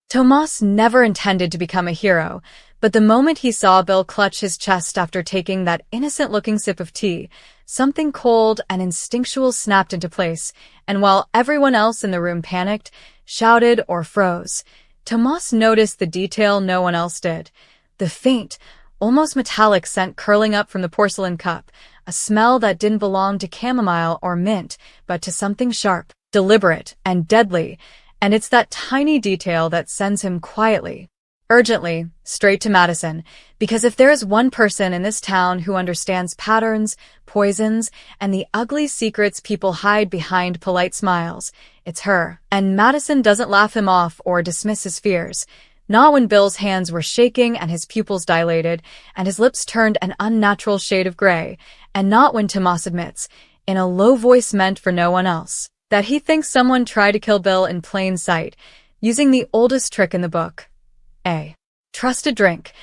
Tomas never intended to become a hero, but the moment he saw Bill clutch his chest after taking that innocent-looking sip of tea, something cold and instinctual snapped into place, and while everyone else in the room panicked, shouted, or froze, Tomas noticed the detail no one else did. The faint, almost metallic scent curling up from the porcelain cup, a smell that didn't belong to chamomile or mint, but to something sharp, deliberate, and deadly, and it's that tiny detail that sends him quietly, urgently, straight to Madison, because if there is one person in this town who understands patterns, poisons, and the ugly secrets people hide behind polite smiles, it's her. And Madison doesn't laugh him off or dismiss his fears. Not when Bill's hands were shaking and his pupils dilated and his lips turned an unnatural shade of gray, and not when Tomas admits, in a low voice meant for no one else, that he thinks someone tried to kill Bill in plain sight, using the oldest trick in the book, a trusted drink.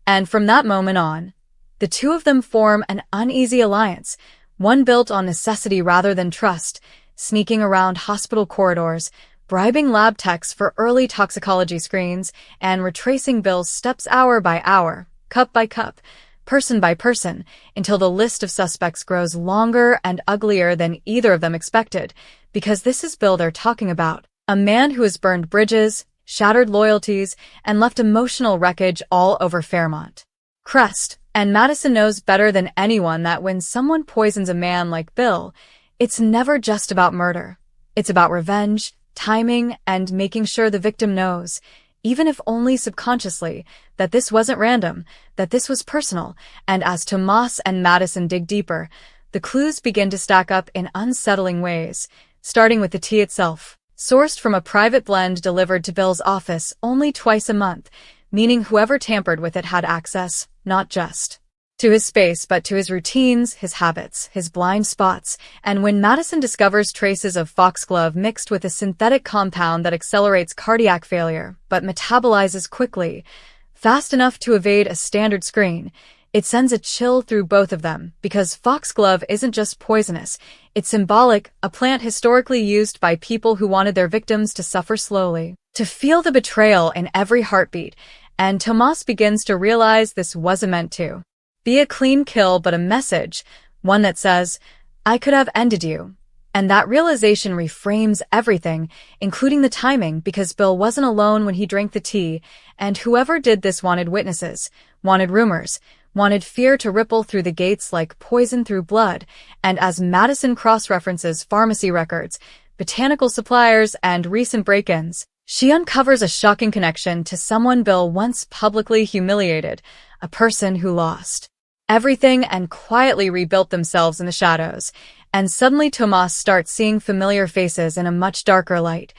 And from that moment on, the two of them form an uneasy alliance, one built on necessity rather than trust, sneaking around hospital corridors, bribing lab techs for early toxicology screens, and retracing Bill's steps hour by hour, cup by cup, person by person, until the list of suspects grows longer and uglier than either of them expected, because this is Bill they're talking about, a man who has burned bridges, shattered loyalties, and left emotional wreckage all over Fairmont Crest. And Madison knows better than anyone that when someone poisons a man like Bill, it's never just about murder. It's about revenge, timing, and making sure the victim knows, even if only subconsciously, that this wasn't random, that this was personal. And as Tomas and Madison dig deeper, the clues begin to stack up in unsettling ways, starting with the tea itself. Sourced from a private blend delivered to Bill's office only twice a month, meaning whoever tampered with it had access, not just to his space but to his routines, his habits, his blind spots. And when Madison discovers traces of foxglove mixed with a synthetic compound that accelerates cardiac failure but metabolizes quickly, fast enough to evade a standard screen, it sends a chill through both of them, because foxglove isn't just poisonous, it's symbolic, a plant historically used by people who wanted their victims to suffer slowly, to feel the betrayal in every heartbeat. And Tomas begins to realize this wasn't meant to be a clean kill but a message, one that says, I could have ended you. And that realization reframes everything, including the timing, because Bill wasn't alone when he drank the tea, and whoever did this wanted witnesses, wanted rumors, wanted fear to ripple through the gates like poison through blood. And as Madison cross-references pharmacy records, botanical suppliers, and recent break-ins, she uncovers a shocking connection to someone Bill once publicly humiliated, a person who lost everything and quietly rebuilt themselves in the shadows. And suddenly Tomas starts seeing familiar faces in a much darker light,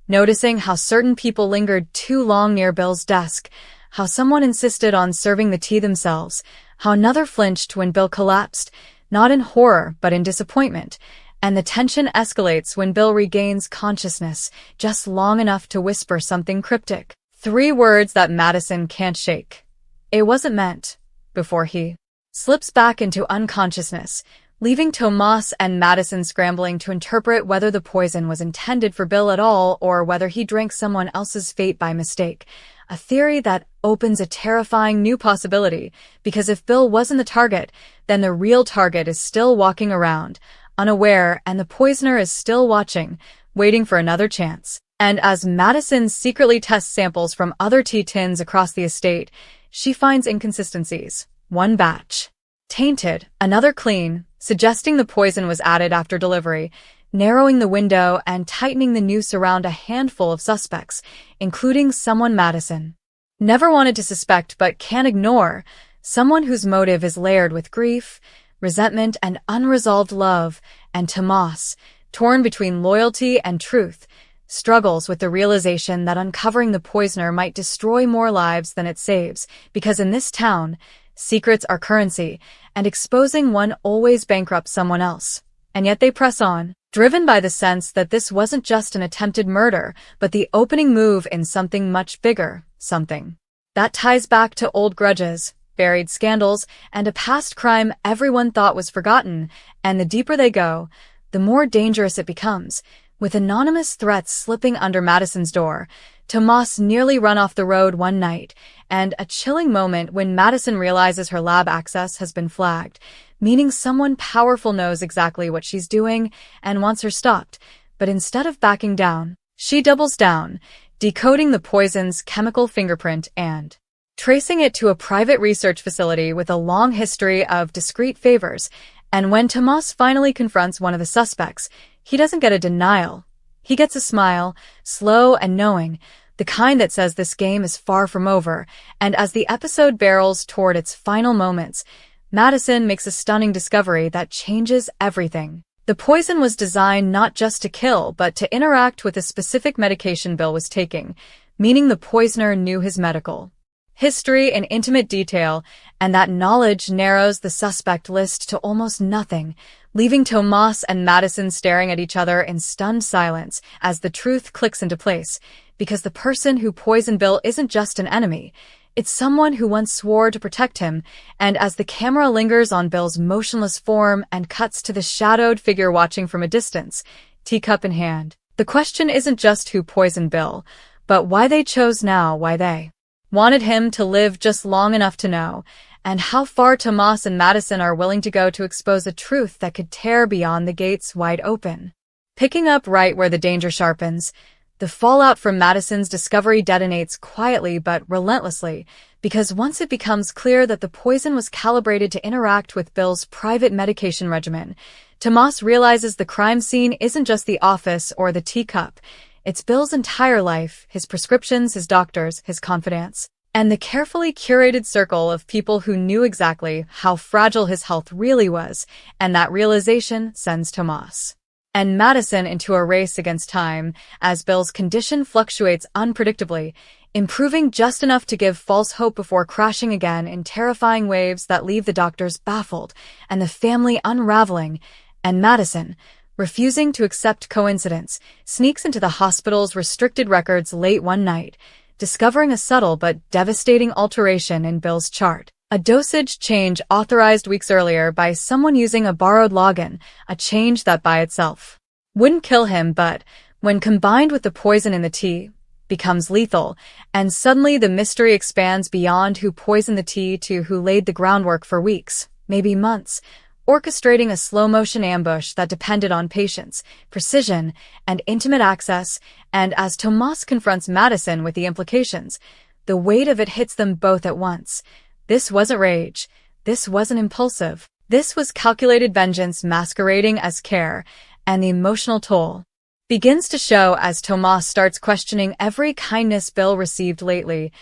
noticing how certain people lingered too long near Bill's desk, how someone insisted on serving the tea themselves, how another flinched when Bill collapsed, not in horror but in disappointment. And the tension escalates when Bill regains consciousness, just long enough to whisper something cryptic. 3 words that Madison can't shake. It wasn't meant, before he slips back into unconsciousness, leaving Tomas and Madison scrambling to interpret whether the poison was intended for Bill at all or whether he drank someone else's fate by mistake. A theory that opens a terrifying new possibility, because if Bill wasn't the target, then the real target is still walking around, unaware, and the poisoner is still watching, waiting for another chance. And as Madison secretly tests samples from other tea tins across the estate, she finds inconsistencies. One batch tainted, another clean, suggesting the poison was added after delivery, narrowing the window and tightening the noose around a handful of suspects, including someone Madison never wanted to suspect but can't ignore, someone whose motive is layered with grief, resentment, and unresolved love. And Tomas, torn between loyalty and truth, struggles with the realization that uncovering the poisoner might destroy more lives than it saves, because in this town, secrets are currency, and exposing one always bankrupts someone else. And yet they press on, driven by the sense that this wasn't just an attempted murder, but the opening move in something much bigger, something that ties back to old grudges, buried scandals, and a past crime everyone thought was forgotten. And the deeper they go, the more dangerous it becomes, with anonymous threats slipping under Madison's door, Tomas nearly run off the road one night, and a chilling moment when Madison realizes her lab access has been flagged, meaning someone powerful knows exactly what she's doing and wants her stopped. But instead of backing down, she doubles down, decoding the poison's chemical fingerprint and tracing it to a private research facility with a long history of discreet favors. And when Tomas finally confronts one of the suspects, he doesn't get a denial. He gets a smile, slow and knowing, the kind that says this game is far from over. And as the episode barrels toward its final moments, Madison makes a stunning discovery that changes everything. The poison was designed not just to kill, but to interact with a specific medication Bill was taking, meaning the poisoner knew his medical history in intimate detail, and that knowledge narrows the suspect list to almost nothing, leaving Tomas and Madison staring at each other in stunned silence as the truth clicks into place, because the person who poisoned Bill isn't just an enemy, it's someone who once swore to protect him. And as the camera lingers on Bill's motionless form and cuts to the shadowed figure watching from a distance, teacup in hand, the question isn't just who poisoned Bill, but why they chose now, why they wanted him to live just long enough to know, and how far Tomas and Madison are willing to go to expose a truth that could tear beyond the gates wide open. Picking up right where the danger sharpens, the fallout from Madison's discovery detonates quietly but relentlessly, because once it becomes clear that the poison was calibrated to interact with Bill's private medication regimen, Tomas realizes the crime scene isn't just the office or the teacup. It's Bill's entire life, his prescriptions, his doctors, his confidants, and the carefully curated circle of people who knew exactly how fragile his health really was, and that realization sends Tomas and Madison into a race against time as Bill's condition fluctuates unpredictably, improving just enough to give false hope before crashing again in terrifying waves that leave the doctors baffled and the family unraveling. And Madison, refusing to accept coincidence, sneaks into the hospital's restricted records late one night, discovering a subtle but devastating alteration in Bill's chart. A dosage change authorized weeks earlier by someone using a borrowed login, a change that by itself wouldn't kill him, but, when combined with the poison in the tea, becomes lethal, and suddenly the mystery expands beyond who poisoned the tea to who laid the groundwork for weeks, maybe months, orchestrating a slow-motion ambush that depended on patience, precision, and intimate access. And as Tomas confronts Madison with the implications, the weight of it hits them both at once. This wasn't rage. This wasn't impulsive. This was calculated vengeance masquerading as care, and the emotional toll begins to show as Tomas starts questioning every kindness Bill received lately,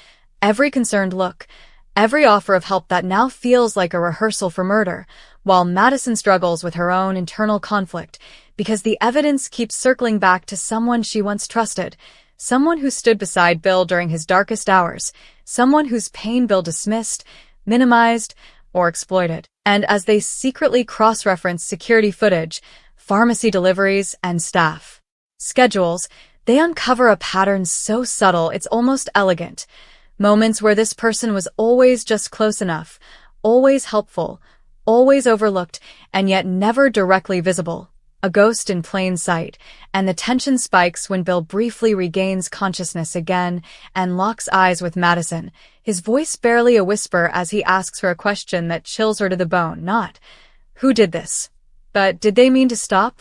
every concerned look, every offer of help that now feels like a rehearsal for murder, while Madison struggles with her own internal conflict, because the evidence keeps circling back to someone she once trusted, someone who stood beside Bill during his darkest hours, someone whose pain Bill dismissed, minimized, or exploited. And as they secretly cross-reference security footage, pharmacy deliveries, and staff schedules, they uncover a pattern so subtle it's almost elegant. Moments where this person was always just close enough, always helpful, always overlooked, and yet never directly visible. A ghost in plain sight, and the tension spikes when Bill briefly regains consciousness again and locks eyes with Madison, his voice barely a whisper as he asks her a question that chills her to the bone. Not, "Who did this?" but "Did they mean to stop?"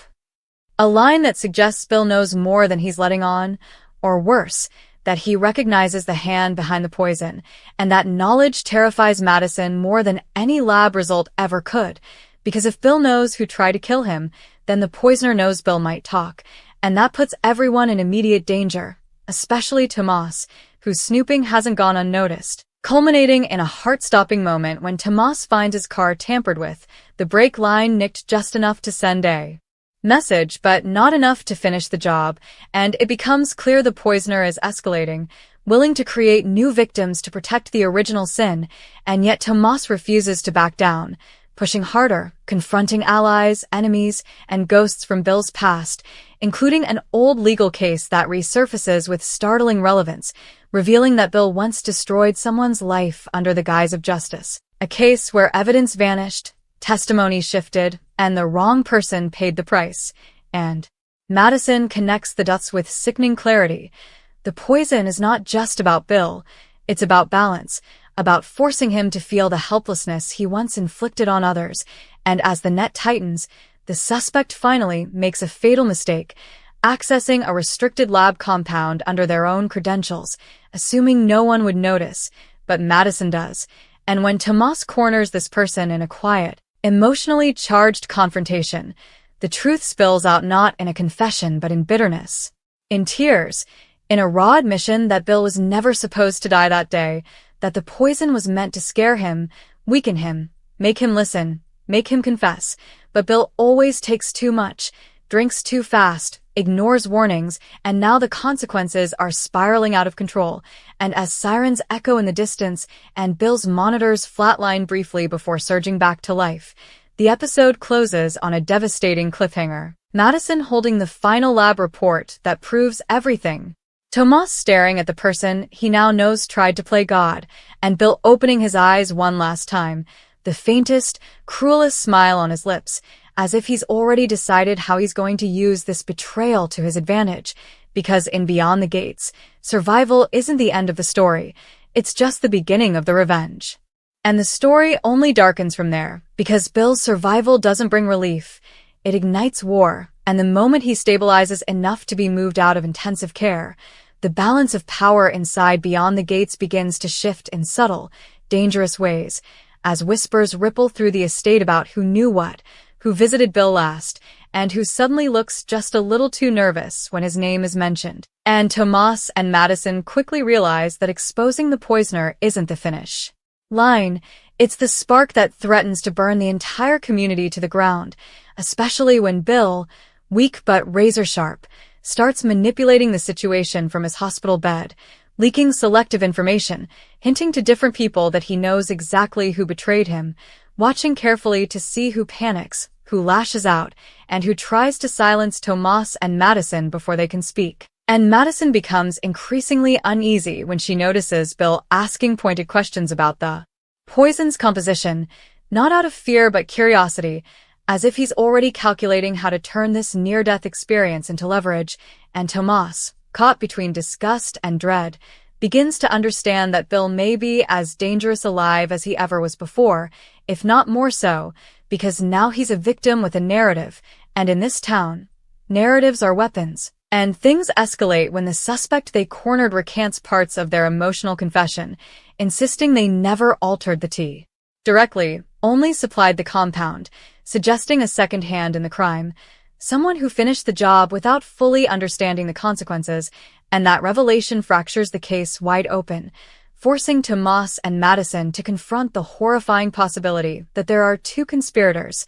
A line that suggests Bill knows more than he's letting on, or worse, that he recognizes the hand behind the poison, and that knowledge terrifies Madison more than any lab result ever could, because if Bill knows who tried to kill him, then the poisoner knows Bill might talk, and that puts everyone in immediate danger, especially Tomas, whose snooping hasn't gone unnoticed, culminating in a heart-stopping moment when Tomas finds his car tampered with, the brake line nicked just enough to send a message, but not enough to finish the job, and it becomes clear the poisoner is escalating, willing to create new victims to protect the original sin, and yet Tomas refuses to back down, pushing harder, confronting allies, enemies, and ghosts from Bill's past, including an old legal case that resurfaces with startling relevance, revealing that Bill once destroyed someone's life under the guise of justice. A case where evidence vanished, testimony shifted, and the wrong person paid the price. And Madison connects the dots with sickening clarity. The poison is not just about Bill. It's about balance, about forcing him to feel the helplessness he once inflicted on others. And as the net tightens, the suspect finally makes a fatal mistake, accessing a restricted lab compound under their own credentials, assuming no one would notice, but Madison does. And when Tomas corners this person in a quiet, emotionally charged confrontation, the truth spills out not in a confession but in bitterness, in tears, in a raw admission that Bill was never supposed to die that day, that the poison was meant to scare him, weaken him, make him listen, make him confess. But Bill always takes too much, drinks too fast, ignores warnings, and now the consequences are spiraling out of control. And as sirens echo in the distance and Bill's monitors flatline briefly before surging back to life, the episode closes on a devastating cliffhanger. Madison holding the final lab report that proves everything. Tomas staring at the person he now knows tried to play God, and Bill opening his eyes one last time, the faintest, cruelest smile on his lips, as if he's already decided how he's going to use this betrayal to his advantage, because in Beyond the Gates, survival isn't the end of the story, it's just the beginning of the revenge. And the story only darkens from there, because Bill's survival doesn't bring relief, it ignites war, and the moment he stabilizes enough to be moved out of intensive care, the balance of power inside Beyond the Gates begins to shift in subtle, dangerous ways, as whispers ripple through the estate about who knew what, who visited Bill last, and who suddenly looks just a little too nervous when his name is mentioned. And Tomas and Madison quickly realize that exposing the poisoner isn't the finish line, it's the spark that threatens to burn the entire community to the ground, especially when Bill, weak but razor-sharp, starts manipulating the situation from his hospital bed, leaking selective information, hinting to different people that he knows exactly who betrayed him, watching carefully to see who panics, who lashes out, and who tries to silence Tomas and Madison before they can speak. And Madison becomes increasingly uneasy when she notices Bill asking pointed questions about the poison's composition, not out of fear but curiosity, as if he's already calculating how to turn this near-death experience into leverage. And Tomas, caught between disgust and dread, begins to understand that Bill may be as dangerous alive as he ever was before, if not more so, because now he's a victim with a narrative, and in this town, narratives are weapons. And things escalate when the suspect they cornered recants parts of their emotional confession, insisting they never altered the tea directly, only supplied the compound, suggesting a second hand in the crime, someone who finished the job without fully understanding the consequences. And that revelation fractures the case wide open, forcing Tomas and Madison to confront the horrifying possibility that there are two conspirators,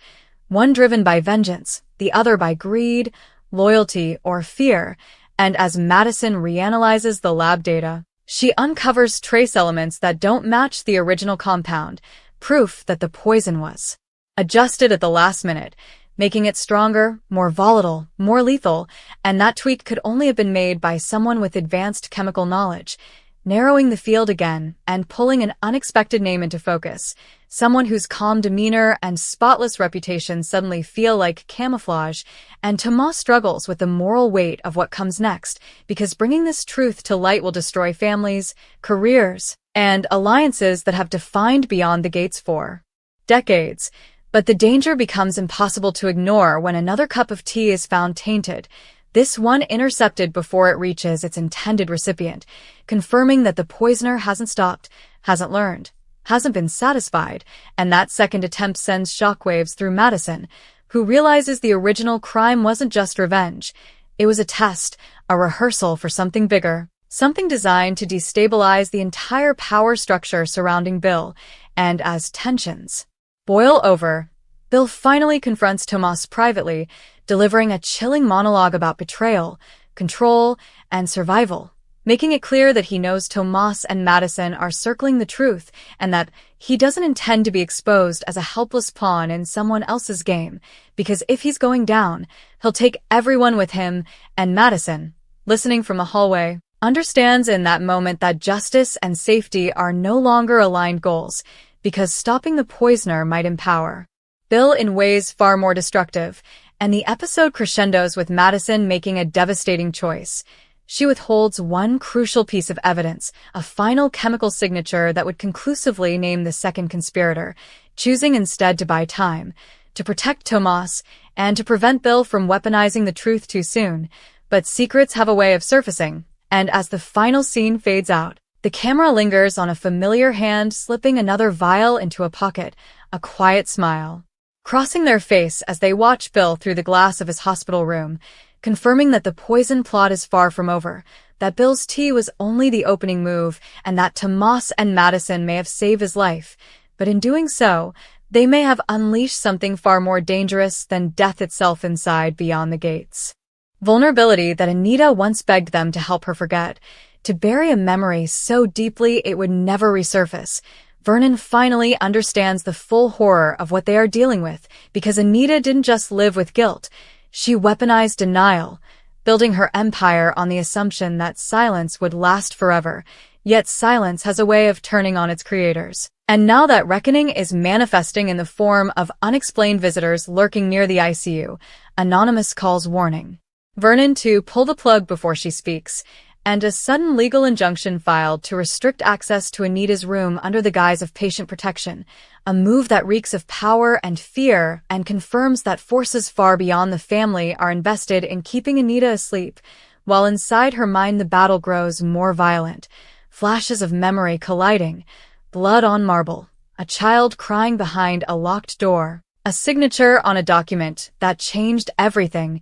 one driven by vengeance, the other by greed, loyalty, or fear. And as Madison reanalyzes the lab data, she uncovers trace elements that don't match the original compound, proof that the poison was adjusted at the last minute, making it stronger, more volatile, more lethal, and that tweak could only have been made by someone with advanced chemical knowledge, narrowing the field again and pulling an unexpected name into focus, someone whose calm demeanor and spotless reputation suddenly feel like camouflage. And Tomas struggles with the moral weight of what comes next, because bringing this truth to light will destroy families, careers, and alliances that have defined Beyond the Gates for decades. But the danger becomes impossible to ignore when another cup of tea is found tainted, this one intercepted before it reaches its intended recipient, confirming that the poisoner hasn't stopped, hasn't learned, hasn't been satisfied. And that second attempt sends shockwaves through Madison, who realizes the original crime wasn't just revenge. It was a test, a rehearsal for something bigger, something designed to destabilize the entire power structure surrounding Bill. And as tensions boil over, Bill finally confronts Tomas privately, delivering a chilling monologue about betrayal, control, and survival, making it clear that he knows Tomas and Madison are circling the truth and that he doesn't intend to be exposed as a helpless pawn in someone else's game, because if he's going down, he'll take everyone with him. And Madison, listening from a hallway, understands in that moment that justice and safety are no longer aligned goals, because stopping the poisoner might empower Bill in ways far more destructive. And the episode crescendos with Madison making a devastating choice, She withholds one crucial piece of evidence, a final chemical signature that would conclusively name the second conspirator, choosing instead to buy time, to protect Tomas, and to prevent Bill from weaponizing the truth too soon. But secrets have a way of surfacing, and as the final scene fades out, the camera lingers on a familiar hand slipping another vial into a pocket, a quiet smile crossing their face as they watch Bill through the glass of his hospital room, confirming that the poison plot is far from over, that Bill's tea was only the opening move, and that Tomas and Madison may have saved his life. But in doing so, they may have unleashed something far more dangerous than death itself inside beyond the gates. Vulnerability that Anita once begged them to help her forget, to bury a memory so deeply it would never resurface. Vernon finally understands the full horror of what they are dealing with, because Anita didn't just live with guilt. She weaponized denial, building her empire on the assumption that silence would last forever. Yet silence has a way of turning on its creators. And now that reckoning is manifesting in the form of unexplained visitors lurking near the ICU, anonymous calls warning Vernon to pull the plug before she speaks, and a sudden legal injunction filed to restrict access to Anita's room under the guise of patient protection, a move that reeks of power and fear and confirms that forces far beyond the family are invested in keeping Anita asleep, while inside her mind the battle grows more violent, flashes of memory colliding, blood on marble, a child crying behind a locked door, a signature on a document that changed everything,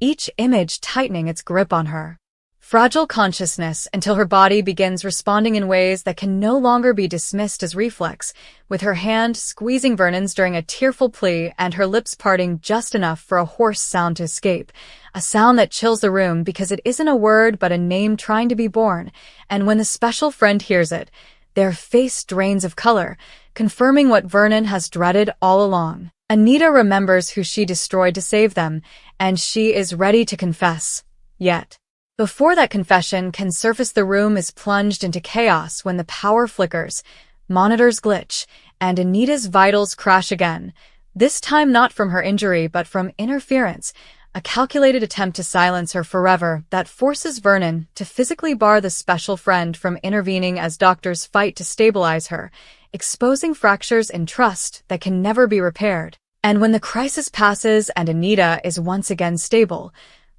each image tightening its grip on her. Fragile consciousness until her body begins responding in ways that can no longer be dismissed as reflex, with her hand squeezing Vernon's during a tearful plea and her lips parting just enough for a hoarse sound to escape, a sound that chills the room because it isn't a word but a name trying to be born, and when the special friend hears it, their face drains of color, confirming what Vernon has dreaded all along. Anita remembers who she destroyed to save them, and she is ready to confess. Yet, before that confession can surface, the room is plunged into chaos when the power flickers, monitors glitch, and Anita's vitals crash again, this time not from her injury but from interference, a calculated attempt to silence her forever that forces Vernon to physically bar the special friend from intervening as doctors fight to stabilize her, exposing fractures in trust that can never be repaired. And when the crisis passes and Anita is once again stable,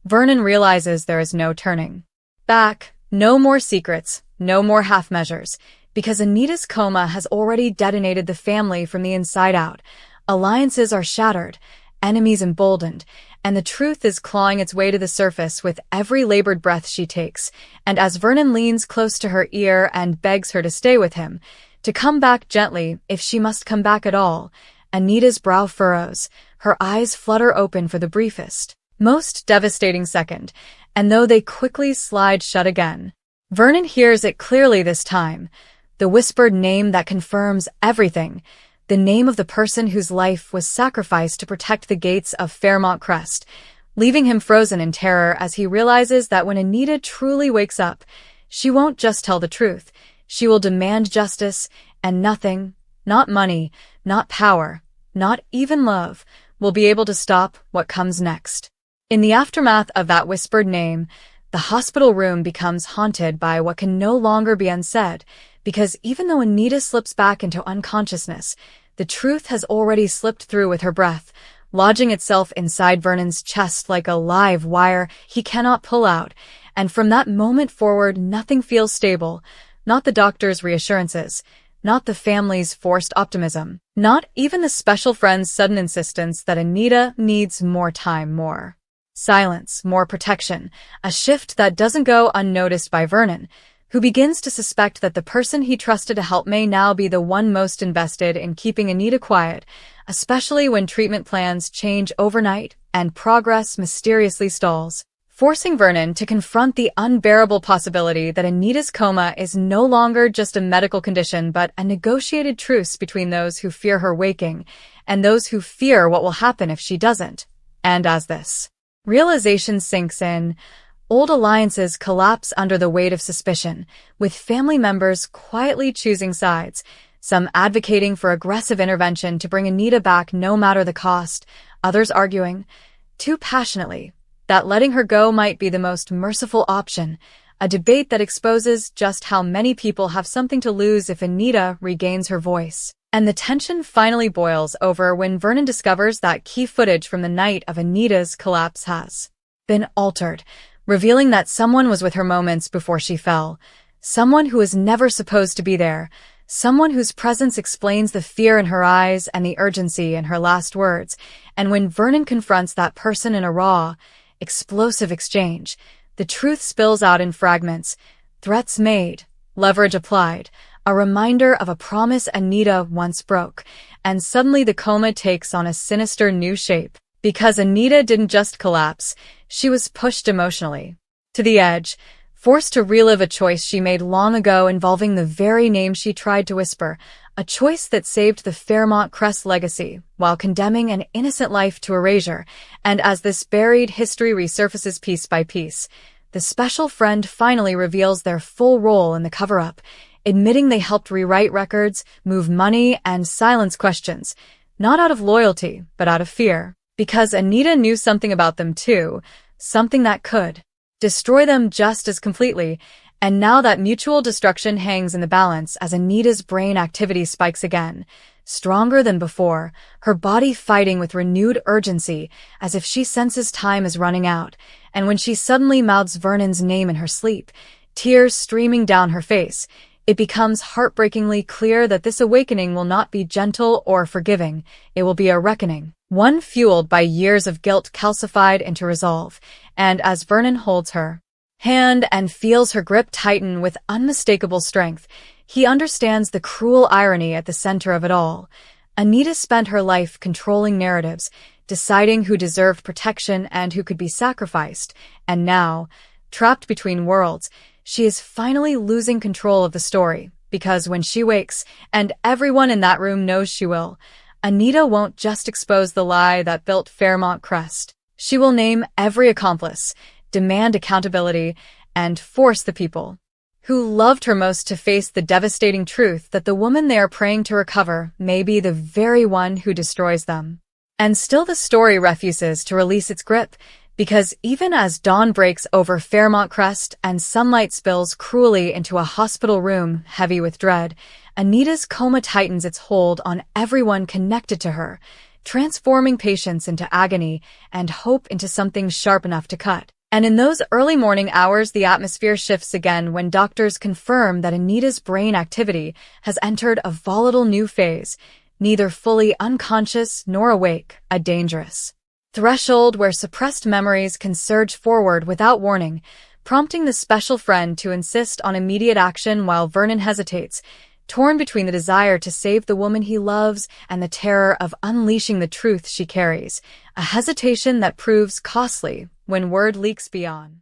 Vernon realizes there is no turning back, no more secrets, no more half measures, because Anita's coma has already detonated the family from the inside out. Alliances are shattered, enemies emboldened, and the truth is clawing its way to the surface with every labored breath she takes. And as Vernon leans close to her ear and begs her to stay with him, to come back gently if she must come back at all, Anita's brow furrows, her eyes flutter open for the briefest, most devastating second, and though they quickly slide shut again, Vernon hears it clearly this time, the whispered name that confirms everything, the name of the person whose life was sacrificed to protect the gates of Fairmont Crest, leaving him frozen in terror as he realizes that when Anita truly wakes up, she won't just tell the truth, she will demand justice, and nothing, not money, not power, not even love, will be able to stop what comes next. In the aftermath of that whispered name, the hospital room becomes haunted by what can no longer be unsaid, because even though Anita slips back into unconsciousness, the truth has already slipped through with her breath, lodging itself inside Vernon's chest like a live wire he cannot pull out, and from that moment forward nothing feels stable, not the doctor's reassurances, not the family's forced optimism, not even the special friend's sudden insistence that Anita needs more time, more silence, more protection, a shift that doesn't go unnoticed by Vernon, who begins to suspect that the person he trusted to help may now be the one most invested in keeping Anita quiet, especially when treatment plans change overnight and progress mysteriously stalls, forcing Vernon to confront the unbearable possibility that Anita's coma is no longer just a medical condition but a negotiated truce between those who fear her waking and those who fear what will happen if she doesn't. And as this realization sinks in, old alliances collapse under the weight of suspicion, with family members quietly choosing sides, some advocating for aggressive intervention to bring Anita back no matter the cost, others arguing, too passionately, that letting her go might be the most merciful option, a debate that exposes just how many people have something to lose if Anita regains her voice. And the tension finally boils over when Vernon discovers that key footage from the night of Anita's collapse has been altered, revealing that someone was with her moments before she fell, someone who was never supposed to be there, someone whose presence explains the fear in her eyes and the urgency in her last words. And when Vernon confronts that person in a raw, explosive exchange, the truth spills out in fragments, threats made, leverage applied, a reminder of a promise Anita once broke, and suddenly the coma takes on a sinister new shape. Because Anita didn't just collapse, she was pushed emotionally to the edge, forced to relive a choice she made long ago involving the very name she tried to whisper, a choice that saved the Fairmont Crest legacy while condemning an innocent life to erasure. And as this buried history resurfaces piece by piece, the special friend finally reveals their full role in the cover-up, admitting they helped rewrite records, move money, and silence questions, not out of loyalty, but out of fear. Because Anita knew something about them too, something that could destroy them just as completely. And now that mutual destruction hangs in the balance as Anita's brain activity spikes again, stronger than before, her body fighting with renewed urgency as if she senses time is running out. And when she suddenly mouths Vernon's name in her sleep, tears streaming down her face, it becomes heartbreakingly clear that this awakening will not be gentle or forgiving. It will be a reckoning, one fueled by years of guilt calcified into resolve. And as Vernon holds her hand and feels her grip tighten with unmistakable strength, he understands the cruel irony at the center of it all. Anita spent her life controlling narratives, deciding who deserved protection and who could be sacrificed, and now, trapped between worlds, she is finally losing control of the story, because when she wakes, and everyone in that room knows she will, Anita won't just expose the lie that built Fairmont Crest. She will name every accomplice, demand accountability, and force the people who loved her most to face the devastating truth that the woman they are praying to recover may be the very one who destroys them. And still the story refuses to release its grip, because even as dawn breaks over Fairmont Crest and sunlight spills cruelly into a hospital room heavy with dread, Anita's coma tightens its hold on everyone connected to her, transforming patience into agony and hope into something sharp enough to cut. And in those early morning hours, the atmosphere shifts again when doctors confirm that Anita's brain activity has entered a volatile new phase, neither fully unconscious nor awake, a dangerous threshold where suppressed memories can surge forward without warning, prompting the special friend to insist on immediate action while Vernon hesitates, torn between the desire to save the woman he loves and the terror of unleashing the truth she carries, a hesitation that proves costly when word leaks beyond